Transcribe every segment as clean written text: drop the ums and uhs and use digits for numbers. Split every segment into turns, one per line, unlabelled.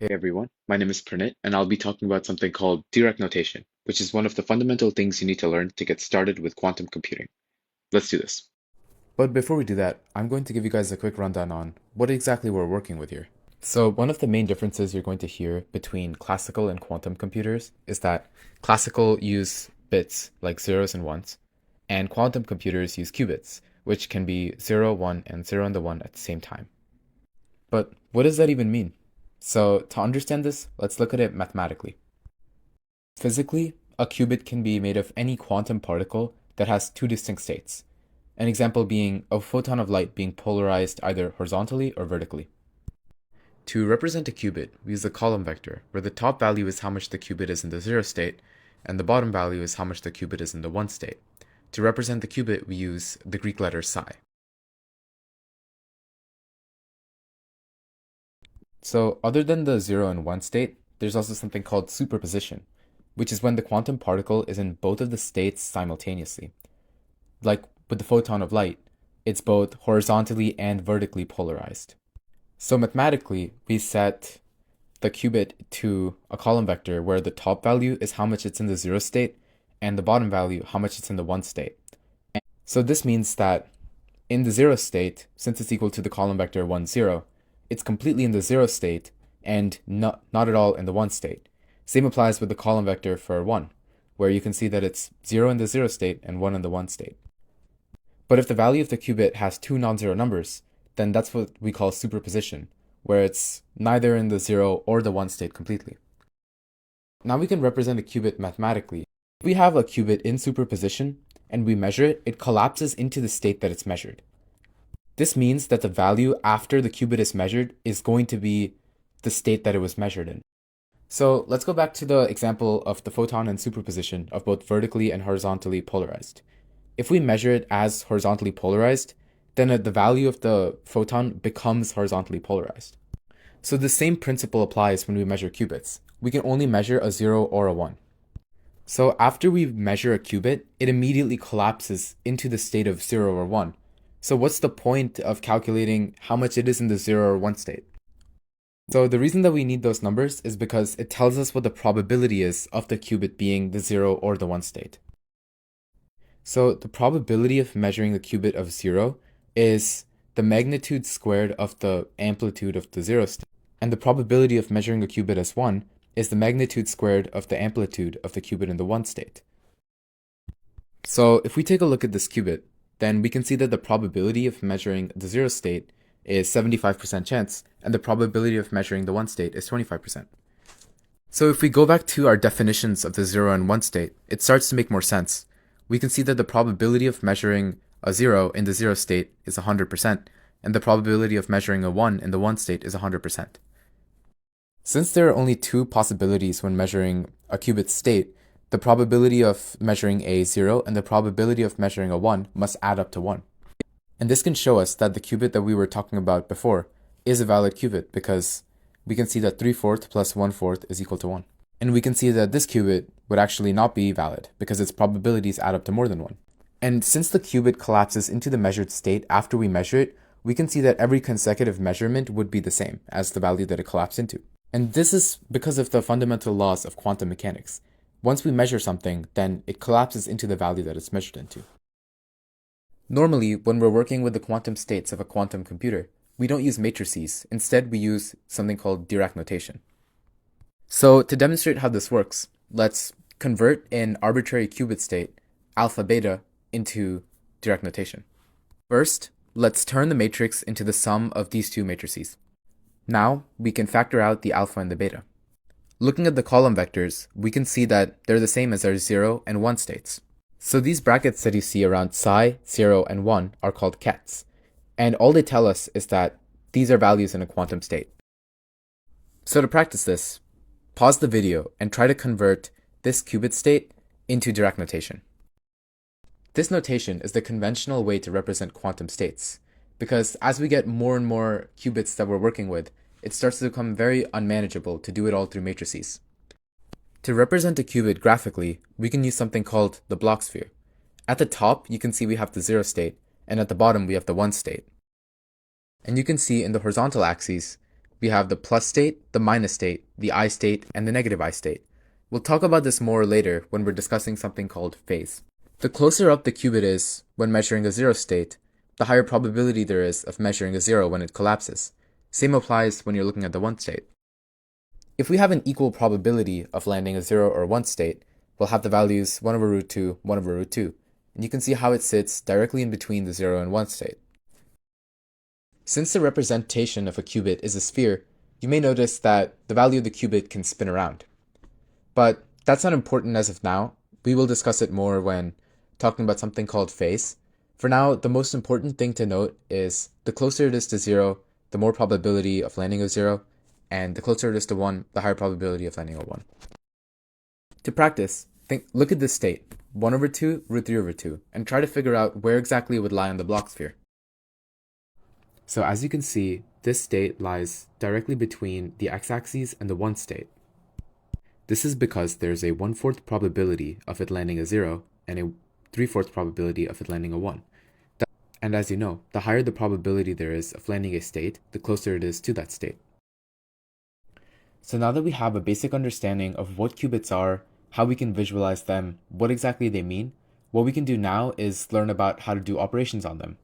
Hey everyone, my name is Prranit, and I'll be talking about something called Dirac Notation, which is one of the fundamental things you need to learn to get started with quantum computing. Let's do this.
But before we do that, I'm going to give you guys a quick rundown on what exactly we're working with here. So one of the main differences you're going to hear between classical and quantum computers is that classical use bits like zeros and ones, and quantum computers use qubits, which can be 0, 1, and 0 and the 1 at the same time. But what does that even mean? So to understand this, let's look at it mathematically. Physically, a qubit can be made of any quantum particle that has two distinct states. An example being a photon of light being polarized either horizontally or vertically. To represent a qubit, we use a column vector, where the top value is how much the qubit is in the 0 state, and the bottom value is how much the qubit is in the 1 state. To represent the qubit, we use the Greek letter psi. So other than the 0 and 1 state, there's also something called superposition, which is when the quantum particle is in both of the states simultaneously. Like with the photon of light, it's both horizontally and vertically polarized. So mathematically, we set the qubit to a column vector where the top value is how much it's in the 0 state and the bottom value how much it's in the 1 state. So this means that in the 0 state, since it's equal to the column vector 1, 0, it's completely in the 0 state and not at all in the 1 state. Same applies with the column vector for 1, where you can see that it's 0 in the 0 state and 1 in the 1 state. But if the value of the qubit has two non-zero numbers, then that's what we call superposition, where it's neither in the 0 or the 1 state completely. Now we can represent a qubit mathematically. If we have a qubit in superposition and we measure it, it collapses into the state that it's measured. This means that the value after the qubit is measured is going to be the state that it was measured in. So let's go back to the example of the photon in superposition of both vertically and horizontally polarized. If we measure it as horizontally polarized, then the value of the photon becomes horizontally polarized. So the same principle applies when we measure qubits. We can only measure a 0 or a 1. So after we measure a qubit, it immediately collapses into the state of 0 or 1. So what's the point of calculating how much it is in the 0 or 1 state? So the reason that we need those numbers is because it tells us what the probability is of the qubit being the 0 or the 1 state. So the probability of measuring the qubit of 0 is the magnitude squared of the amplitude of the 0 state. And the probability of measuring a qubit as 1 is the magnitude squared of the amplitude of the qubit in the 1 state. So if we take a look at this qubit, then we can see that the probability of measuring the 0 state is 75% chance, and the probability of measuring the 1 state is 25%. So if we go back to our definitions of the 0 and 1 state, it starts to make more sense. We can see that the probability of measuring a 0 in the 0 state is 100%, and the probability of measuring a 1 in the 1 state is 100%. Since there are only two possibilities when measuring a qubit state, the probability of measuring a 0 and the probability of measuring a 1 must add up to 1. And this can show us that the qubit that we were talking about before is a valid qubit because we can see that 3/4 plus 1/4 is equal to 1. And we can see that this qubit would actually not be valid because its probabilities add up to more than 1. And since the qubit collapses into the measured state after we measure it, we can see that every consecutive measurement would be the same as the value that it collapsed into. And this is because of the fundamental laws of quantum mechanics. Once we measure something, then it collapses into the value that it's measured into. Normally, when we're working with the quantum states of a quantum computer, we don't use matrices. Instead, we use something called Dirac notation. So to demonstrate how this works, let's convert an arbitrary qubit state, alpha beta, into Dirac notation. First, let's turn the matrix into the sum of these two matrices. Now, we can factor out the alpha and the beta. Looking at the column vectors, we can see that they're the same as our 0 and 1 states. So these brackets that you see around psi, 0, and 1 are called kets. And all they tell us is that these are values in a quantum state. So to practice this, pause the video and try to convert this qubit state into Dirac notation. This notation is the conventional way to represent quantum states, because as we get more and more qubits that we're working with, it starts to become very unmanageable to do it all through matrices. To represent a qubit graphically, we can use something called the Bloch Sphere. At the top, you can see we have the 0 state, and at the bottom we have the 1 state. And you can see in the horizontal axes, we have the plus state, the minus state, the I state, and the negative I state. We'll talk about this more later when we're discussing something called phase. The closer up the qubit is when measuring a zero state, the higher probability there is of measuring a zero when it collapses. Same applies when you're looking at the one state. If we have an equal probability of landing a 0 or 1 state, we'll have the values 1 over root 2, 1 over root 2, and you can see how it sits directly in between the 0 and 1 state. Since the representation of a qubit is a sphere, you may notice that the value of the qubit can spin around. But that's not important as of now. We will discuss it more when talking about something called phase. For now, the most important thing to note is the closer it is to 0, the more probability of landing a 0, and the closer it is to 1, the higher probability of landing a 1. To practice, look at this state, 1 over 2, root 3 over 2, and try to figure out where exactly it would lie on the Bloch sphere. So as you can see, this state lies directly between the x-axis and the 1 state. This is because there's a 1/4 probability of it landing a 0 and a 3/4 probability of it landing a 1. And as you know, the higher the probability there is of landing a state, the closer it is to that state. So now that we have a basic understanding of what qubits are, how we can visualize them, what exactly they mean, what we can do now is learn about how to do operations on them.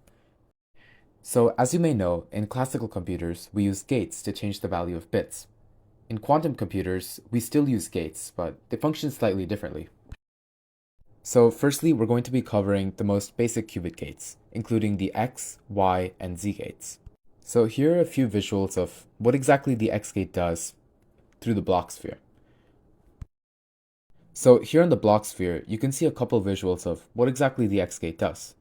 So as you may know, in classical computers, we use gates to change the value of bits. In quantum computers, we still use gates, but they function slightly differently. So firstly, we're going to be covering the most basic qubit gates, including the X, Y, and Z gates. So here are a few visuals of what exactly the X gate does through the Bloch sphere. So here on the Bloch sphere, you can see a couple visuals of what exactly the X gate does.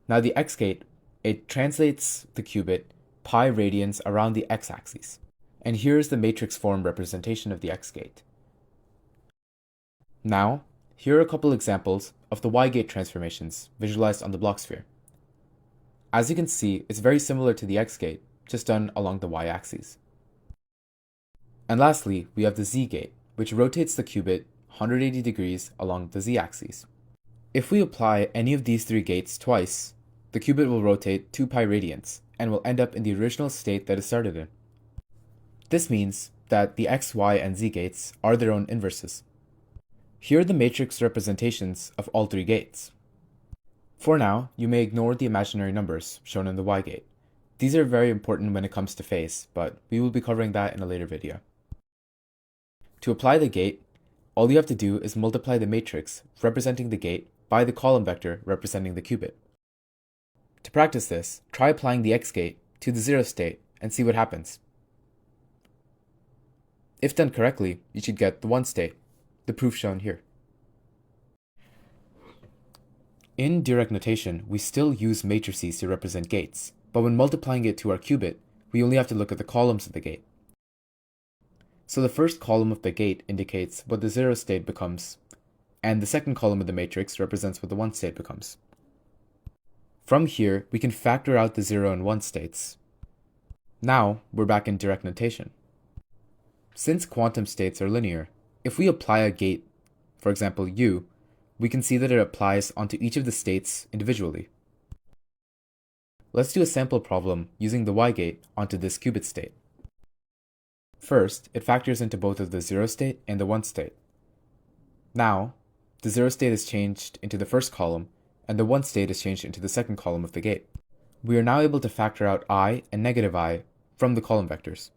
Now the X gate, it translates the qubit pi radians around the x-axis. And here's the matrix form representation of the X gate. Now, here are a couple examples of the Y gate transformations visualized on the Bloch sphere. As you can see, it's very similar to the X gate, just done along the y-axis. And lastly, we have the Z gate, which rotates the qubit 180 degrees along the z-axis. If we apply any of these three gates twice, the qubit will rotate 2 pi radians and will end up in the original state that it started in. This means that the X, Y, and Z gates are their own inverses. Here are the matrix representations of all three gates. For now, you may ignore the imaginary numbers shown in the Y gate. These are very important when it comes to phase, but we will be covering that in a later video. To apply the gate, all you have to do is multiply the matrix representing the gate by the column vector representing the qubit. To practice this, try applying the X gate to the 0 state and see what happens. If done correctly, you should get the 1 state, the proof shown here. In Dirac notation, we still use matrices to represent gates, but when multiplying it to our qubit, we only have to look at the columns of the gate. So the first column of the gate indicates what the 0 state becomes, and the second column of the matrix represents what the 1 state becomes. From here, we can factor out the 0 and 1 states. Now, we're back in Dirac notation. Since quantum states are linear, if we apply a gate, for example U, we can see that it applies onto each of the states individually. Let's do a sample problem using the Y gate onto this qubit state. First, it factors into both of the 0 state and the 1 state. Now, the 0 state is changed into the first column, and the 1 state is changed into the second column of the gate. We are now able to factor out I and negative I from the column vectors.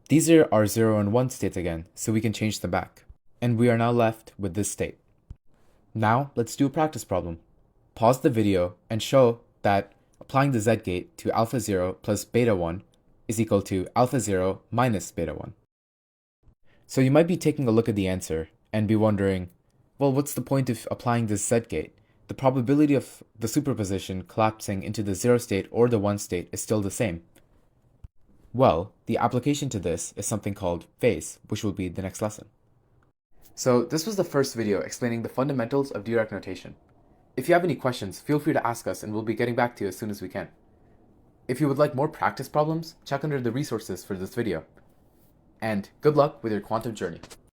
These are our 0 and 1 states again, so we can change them back. And we are now left with this state. Now, let's do a practice problem. Pause the video and show that applying the Z gate to alpha 0 plus beta 1 is equal to alpha 0 minus beta 1. So you might be taking a look at the answer and be wondering, well, what's the point of applying this Z gate? The probability of the superposition collapsing into the 0 state or the 1 state is still the same. Well, the application to this is something called phase, which will be the next lesson. So this was the first video explaining the fundamentals of Dirac notation. If you have any questions, feel free to ask us and we'll be getting back to you as soon as we can. If you would like more practice problems, check under the resources for this video. And good luck with your quantum journey.